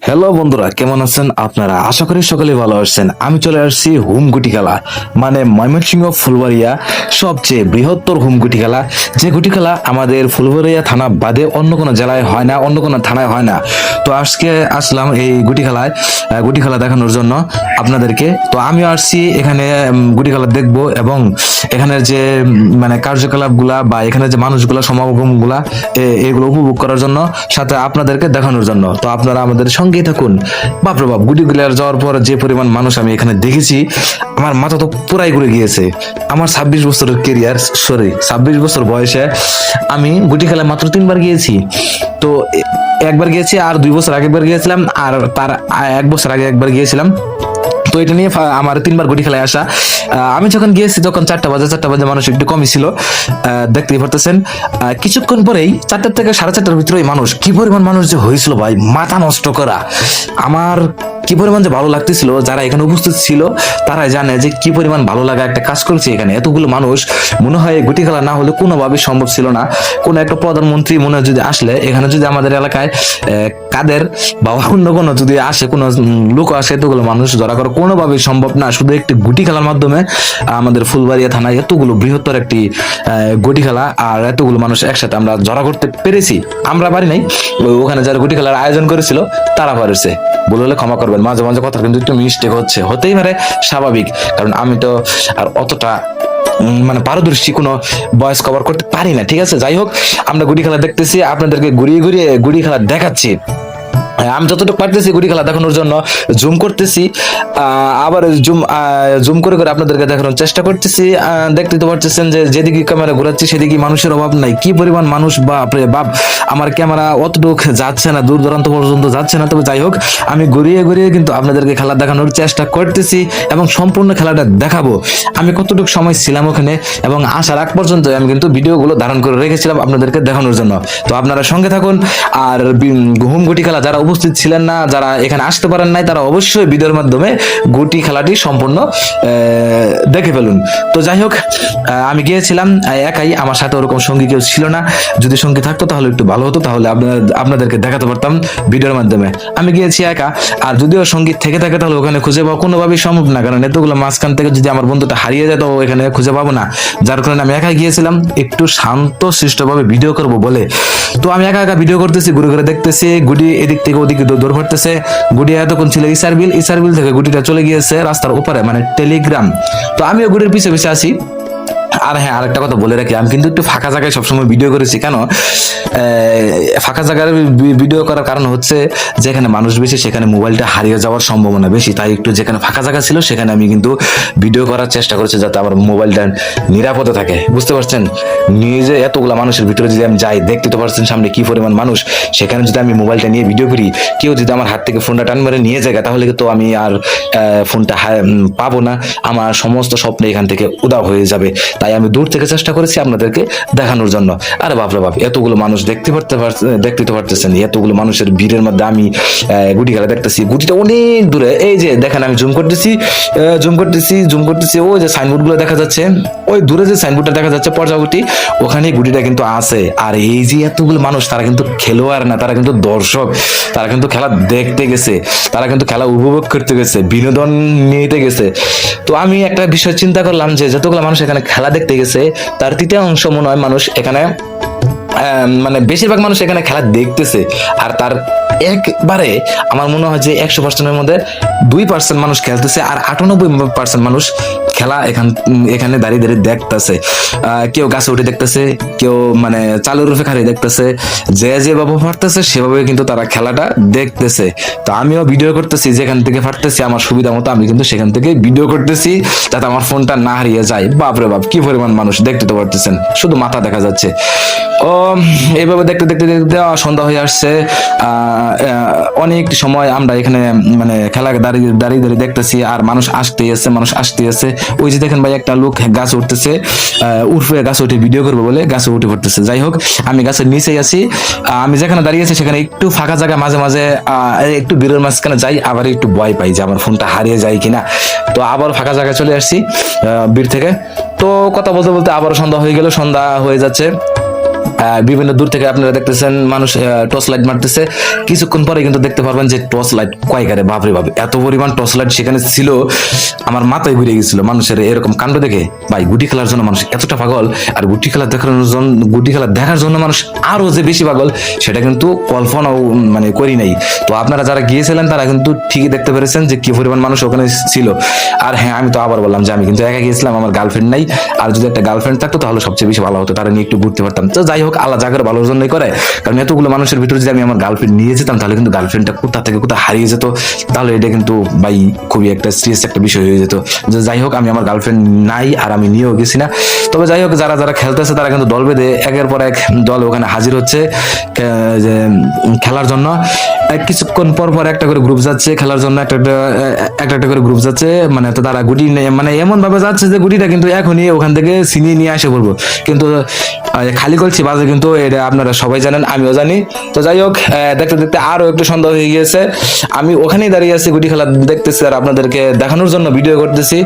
Hello বন্ধুরা, কেমন আছেন আপনারা? আশা করি সকলে ভালো আছেন। আমি চলে আসছি হুমগুটি খেলা, মানে ময়মনসিংহ ফুলবাড়িয়া সবচেয়ে বৃহত্তর হুমগুটি খেলা। যে গুটি খেলা আমাদের ফুলবাড়িয়া থানা বাদে অন্য কোনো জেলায় হয় না, অন্য কোনো থানায় হয় না। তো আজকে আসলাম এই গুটি খেলায় গুটি খেলা দেখানোর জন্য আপনাদেরকে। তো আমিও আসছি এখানে গুটি খেলা দেখবো এবং এখানের যে মানে কার্যকলাপগুলা বা এখানে যে মানুষগুলা সমাগমগুলা এগুলো উপভোগ করার জন্য, সাথে আপনাদেরকে দেখানোর জন্য। তো আপনারা আমাদের সঙ্গেই থাকুন। বাপরে বাপ, গুটি গুলার যাওয়ার পর যে পরিমাণ মানুষ আমি এখানে দেখেছি, আমার মাথা তো পুরাই ঘুরে গিয়েছে। আমার 26 বছরের কেরিয়ার, 26 বছর বয়সে আমি গুটি খেলায় মাত্র 3বার গিয়েছি। তো একবার গিয়েছি, আর 2 বছর আগে একবার গিয়েছিলাম, আর তার 1 বছর আগে একবার গিয়েছিলাম। তো এটা নিয়ে আমার 3বার গুটি খেলায় আসা। আমি যখন গিয়েছি তখন 4টা বাজে মানুষ একটু কমই ছিল, দেখতেই পারতেছেন। কিছুক্ষণ পরেই 4টা থেকে 4:30টার ভিতরে মানুষ, কি পরিমাণ মানুষ যে হয়েছিল ভাই, মাথা নষ্ট করা। আমার কি পরিমাণ যে ভালো লাগতেছিল, যারা এখানে উপস্থিত ছিল তারাই জানে যে কি পরিমাণ ভালো লাগা একটা কাজ করছে এখানে। এতগুলো মানুষ, মনে হয় গুটি খেলা না হলে কোনোভাবে সম্ভব ছিল না। কোনো একটা প্রধানমন্ত্রী মনে হয় যদি আসলে এখানে, যদি আমাদের এলাকায় কাদের বা অন্য কোনো যদি আসে, কোনো লোক আসে, এতগুলো মানুষ ধরা করা কোনোভাবেই সম্ভব না। শুধু একটি গুটি খেলার মাধ্যমে আমাদের ফুলবাড়িয়া থানায় এতগুলো বৃহত্তর একটি গুটি খেলা আর এতগুলো মানুষ একসাথে আমরা জড়া করতে পেরেছি। আমরা পারি নাই, ওখানে যারা গুটি খেলার আয়োজন করেছিল তারা পারেছে। ভুল হলে ক্ষমা করবেন, মাঝে মাঝে কথা কিন্তু একটু মিস্টেক হতেই পারে, স্বাভাবিক। কারণ আমি তো আর অতটা মানে পারদর্শী কোনো ভয়েস কভার করতে পারি না, ঠিক আছে। যাই হোক, আমরা গুটি খেলা দেখতেছি, আপনাদেরকে ঘুরিয়ে ঘুরিয়ে গুটি খেলা দেখাচ্ছি। আমি যতটুকু পারতেছি গুটি খেলা দেখানোর জন্য জুম করতেছি, আবার জুম করে করে আপনাদেরকে দেখানোর চেষ্টা করতেছি। দেখতে তো পারতেছেন যে যেদিকে ক্যামেরা ঘোরাচ্ছি সেদিকে মানুষের অভাব নাই। কি পরিমাণ মানুষ, বাপরে বাপ। আমার ক্যামেরা অতটুক যাচ্ছে না, দূর দূরান্ত পর্যন্ত যাচ্ছে না। তবে যাই হোক, আমি ঘুরিয়ে ঘুরিয়ে কিন্তু আপনাদেরকে খেলা দেখানোর চেষ্টা করতেছি এবং সম্পূর্ণ খেলাটা দেখাবো। আমি কতটুকু সময় ছিলাম ওখানে এবং আসার আগ পর্যন্ত আমি কিন্তু ভিডিওগুলো ধারণ করে রেখেছিলাম আপনাদেরকে দেখানোর জন্য। তো আপনারা সঙ্গে থাকুন। আর হুম গুটি খেলা যারা উপস্থিত ছিলেন না, যারা এখানে আসতে পারেন নাই, তারা অবশ্যই ভিডিওর মাধ্যমে গুটি খেলাটি সম্পূর্ণ দেখে ফেলুন। তো যাই হোক, আমি গিয়েছিলাম একাই, আমার সাথে ওরকম সঙ্গী কেউ ছিল না। যদি সঙ্গী থাকতো তাহলে একটু ভালো হতো, তাহলে আপনাদেরকে দেখাতে পারতাম ভিডিওর মাধ্যমে। আমি গিয়েছি একা, আর যদিও সঙ্গী থেকে থাকে তাহলে ওখানে খুঁজে পাওয়া কোনোভাবেই সম্ভব না, কারণ এতগুলো মাঝখান থেকে যদি আমার বন্ধুটা হারিয়ে যায় তো এখানে খুঁজে পাবো না। যার কারণে আমি একাই গিয়েছিলাম, একটু শান্ত শিষ্টভাবে ভিডিও করব বলে। তো আমি একা একা ভিডিও করতেছি, ঘুরে ঘুরে দেখতেছি গুটি এদিক থেকে ওদিকে দৌড় মারতেছে। গুটি এতক্ষণ ছিল ইসারবিল থেকে গুটিটা চলে গিয়েছে রাস্তার উপরে, মানে টেলিগ্রাম। তো আমিও গুটির পিছে পিছে আসি। আর হ্যাঁ, আরেকটা কথা বলে রাখি, আমি কিন্তু একটু ফাঁকা জায়গায় সবসময় ভিডিও করেছি। কেন ফাঁকা জায়গায় ভিডিও করার কারণ হচ্ছে, যেখানে মানুষ বেশি সেখানে মোবাইলটা হারিয়ে যাওয়ার সম্ভাবনা বেশি। তাই একটু যেখানে ফাঁকা জায়গা ছিল সেখানে আমি কিন্তু ভিডিও করার চেষ্টা করেছি, যাতে আমার মোবাইলটা নিরাপদে থাকে। বুঝতে পারছেন, নিজে এতগুলা মানুষের ভিতরে যদি আমি যাই, দেখতে তো পারছেন সামনে কি পরিমাণ মানুষ, সেখানে যদি আমি মোবাইলটা নিয়ে ভিডিও করি, কেউ যদি আমার হাত থেকে ফোনটা টান মেরে নিয়ে যায়, তাহলে তো আমি আর ফোনটা পাবো না। আমার সমস্ত স্বপ্ন এখান থেকে উধাও হয়ে যাবে। তাই আমি দূর থেকে চেষ্টা করেছি আপনাদেরকে দেখানোর জন্য। আরে বাপরে বাপ, এতগুলো মানুষ দেখতে তো পারতেছেন, এতগুলো মানুষের ভিড়ের মধ্যে আমি গুটি খেলা দেখতেছি। গুটিটা অনেক দূরে, এই যে দেখেন, আমি জুম করতেছি, ওই যে সাইনবোর্ড গুলো দেখা যাচ্ছে, ওই দূরে যে সাইনবোর্ডটা দেখা যাচ্ছে পর্যাগুটি, ওখানে গুটিটা কিন্তু আছে। আর এই যে এতগুলো মানুষ, তারা কিন্তু খেলোয়াড় না, তারা কিন্তু দর্শক। তারা কিন্তু খেলা দেখতে গেছে, তারা কিন্তু খেলা উপভোগ করতে গেছে, বিনোদন নিতে গেছে। তো আমি একটা বিষয় চিন্তা করলাম যে যতগুলো মানুষ এখানে খেলা দেখতে গেছে, তার তৃতীয়াংশ মনে হয় মানুষ এখানে, মানে বেশিরভাগ মানুষ এখানে খেলা দেখতেছে। আর তার একবারে আমার মনে হয় যে 100%-এর মধ্যে 2% মানুষ খেলতেছে, আর 98% মানুষ খেলা এখানে দাঁড়িয়ে দাঁড়িয়ে দেখতেছে। কেউ গাছে উঠে দেখতেছে, কেউ মানে চালের রূপে খাড়িয়ে দেখতেছে। যেভাবে পারতেছে সেভাবে কিন্তু তারা খেলাটা দেখতেছে। তো আমিও ভিডিও করতেছি, যেখান থেকে পারতেছি আমার সুবিধা মতো আমি কিন্তু সেখান থেকে ভিডিও করতেছি, যাতে আমার ফোনটা না হারিয়ে যায়। বাপরে বাপ, কি পরিমাণ মানুষ, দেখতে তো পারতেছেন, শুধু মাথা দেখা যাচ্ছে। ও এইভাবে দেখতে দেখতে দেখতে সন্ধ্যা হয়ে আসছে। অনেক সময় আমরা এখানে মানে খেলা দাঁড়িয়ে দাঁড়িয়ে দেখতেছি, আর মানুষ আসতে আছে। ওই যে দেখেন ভাই, একটা লোক গাছ উঠতেছে, উঠে গাছে উঠে ভিডিও করবো বলে গাছে উঠে পড়তেছে। যাই হোক, আমি গাছের নিচেই আছি। আমি যেখানে দাঁড়িয়ে আছি সেখানে একটু ফাঁকা জায়গা, মাঝে মাঝে একটু ভিড়ের মাঝখানে যাই, আবার একটু ভয় পাই যে আমার ফোনটা হারিয়ে যায় কিনা। তো আবার ফাঁকা জায়গায় চলে আসছি ভিড় থেকে। তো কথা বলতে বলতে আবার সন্ধ্যা হয়ে গেল, সন্ধ্যা হয়ে যাচ্ছে। বিভিন্ন দূর থেকে আপনারা দেখতেছেন মানুষ টর্চ লাইট মারতেছে, কিছুক্ষণ পরে কিন্তু দেখতে পারবেন যে টর্চ লাইট কয়কারে, বাপরে বাপ এত পরিমাণ টর্চ লাইট সেখানে ছিল, আমার মাথায় ঘুরে গেছিল মানুষের এরকম কাণ্ড দেখে। ভাই গুটি খেলার জন্য মানুষ এতটা পাগল, আর গুটি খেলা দেখার জন্য মানুষ আরো যে বেশি পাগল সেটা কিন্তু কল্পনাও মানে করি নাই। তো আপনারা যারা গিয়েছিলেন তারা কিন্তু ঠিকই দেখতে পেরেছেন যে কি পরিমাণ মানুষ ওখানে ছিল। আর হ্যাঁ, আমি তো আবার বললাম যে আমি কিন্তু একা গিয়েছিলাম, আমার গার্লফ্রেন্ড নাই। আর যদি একটা গার্লফ্রেন্ড থাকতো তাহলে সবচেয়ে বেশি ভালো হতো, তারা নিয়ে একটু ঘুরতে পারতাম। তো যাই হোক, আল্লাহ জায়গার ভালোর জন্যই করে, কারণ এতগুলো মানুষের ভিতরে যদি আমি আমার গার্লফ্রেন্ড নিয়ে যেতাম তাহলে কিন্তু গার্লফ্রেন্ডটা কোথা থেকে কোথা হারিয়ে যেত, তাহলে এটা কিন্তু ভাই খুবই একটা সিরিয়াস একটা বিষয় হয়ে যেত। যে যাই হোক, আমি আমার গার্লফ্রেন্ড নাই আর আমি নিয়েও গেছি না। তবে যাই হোক, যারা যারা খেলতেছে তারা কিন্তু দল বেঁধে একের পর এক দল ওখানে হাজির হচ্ছে যে খেলার জন্য। কিছুক্ষণ পর পর একটা করে গ্রুপ যাচ্ছে খেলার জন্য, একটা করে গ্রুপ যাচ্ছে, মানে তো তারা গুটি মানে এমন ভাবে যাচ্ছে যে গুটিটা কিন্তু এখনই ওখান থেকে ছিনিয়ে নিয়ে আসে বলবো, কিন্তু খালি করছি বাজে, কিন্তু এটা আপনারা সবাই জানেন, আমিও জানি। তো যাই হোক, দেখতে দেখতে আরো একটু সন্ধ্যা হয়ে গিয়েছে, আমি ওখানেই দাঁড়িয়ে আছি গুটি খেলা দেখতেছি আর আপনাদেরকে দেখানোর জন্য ভিডিও করতেছি।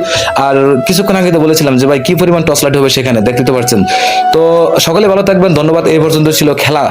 আর কিছুক্ষণ আগে তো বলেছিলাম যে ভাই কি পরিমাণ টর্চ লাইট হবে সেখানে, দেখতে তো পাচ্ছেন। তো সকলে ভালো থাকবেন, ধন্যবাদ। এই পর্যন্ত ছিল খেলা।